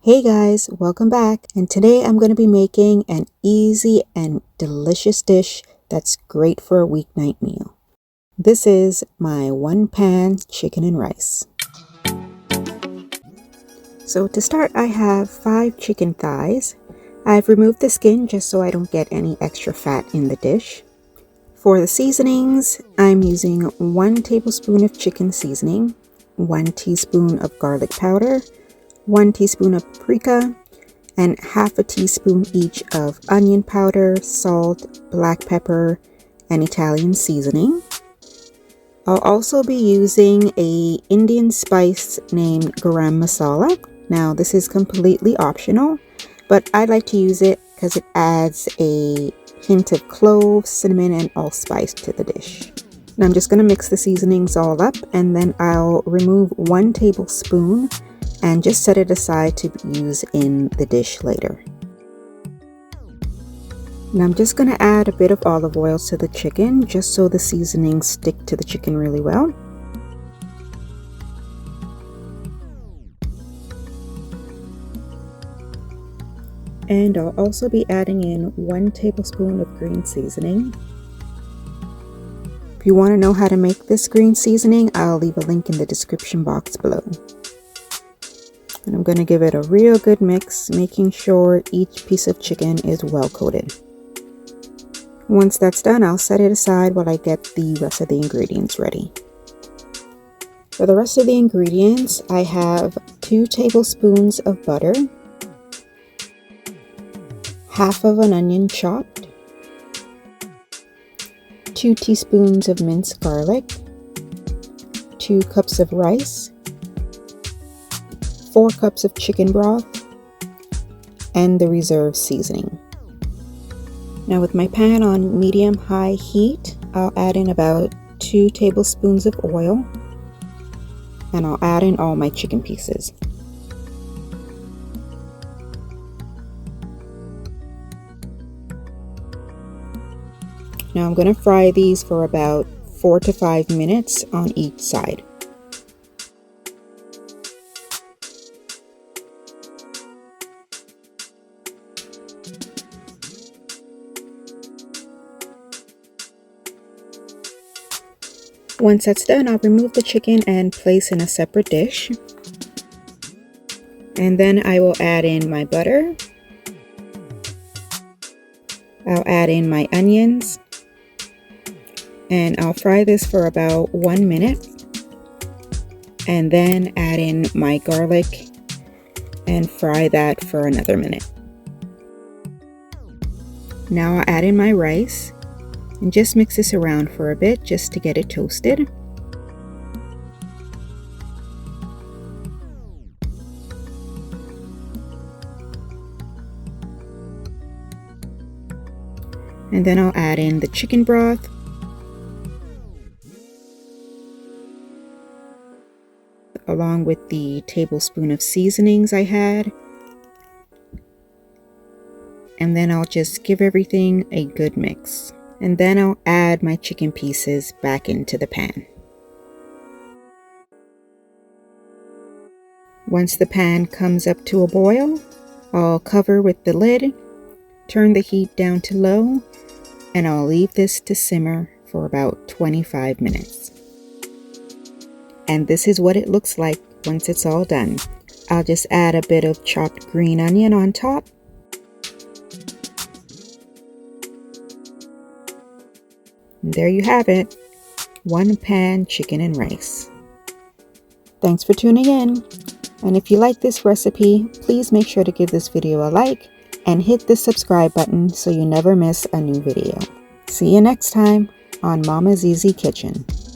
Hey guys, welcome back. And today I'm going to be making an easy and delicious dish that's great for a weeknight meal. This is my one-pan chicken and rice. So to start, I have 5 chicken thighs. I've removed the skin just so I don't get any extra fat in the dish. For the seasonings, I'm using 1 tablespoon of chicken seasoning, 1 teaspoon of garlic powder, 1 teaspoon of paprika, and half a teaspoon each of onion powder, salt, black pepper, and Italian seasoning. I'll also be using an Indian spice named garam masala. Now this is completely optional, but I like to use it because it adds a hint of cloves, cinnamon, and allspice to the dish. Now I'm just going to mix the seasonings all up, and then I'll remove 1 tablespoon and just set it aside to use in the dish later. Now I'm just going to add a bit of olive oil to the chicken just so the seasonings stick to the chicken really well. And I'll also be adding in 1 tablespoon of green seasoning. If you want to know how to make this green seasoning, I'll leave a link in the description box below. And I'm going to give it a real good mix, making sure each piece of chicken is well coated. Once that's done, I'll set it aside while I get the rest of the ingredients ready. For the rest of the ingredients, I have 2 tablespoons of butter, half of an onion chopped, 2 teaspoons of minced garlic, 2 cups of rice, 4 cups of chicken broth, and the reserved seasoning. Now with my pan on medium-high heat, I'll add in about 2 tablespoons of oil, and I'll add in all my chicken pieces. Now I'm going to fry these for about 4 to 5 minutes on each side. Once that's done, I'll remove the chicken and place in a separate dish. And then I will add in my butter. I'll add in my onions. And I'll fry this for about 1 minute. And then add in my garlic and fry that for another minute. Now I'll add in my rice. And just mix this around for a bit just to get it toasted. And then I'll add in the chicken broth. Along with the tablespoon of seasonings I had. And then I'll just give everything a good mix. And then I'll add my chicken pieces back into the pan. Once the pan comes up to a boil, I'll cover with the lid, turn the heat down to low, and I'll leave this to simmer for about 25 minutes. And this is what it looks like once it's all done. I'll just add a bit of chopped green onion on top. And there you have it, one pan chicken and rice. Thanks for tuning in. And if you like this recipe, please make sure to give this video a like and hit the subscribe button so you never miss a new video. See you next time on Mama's Easy Kitchen.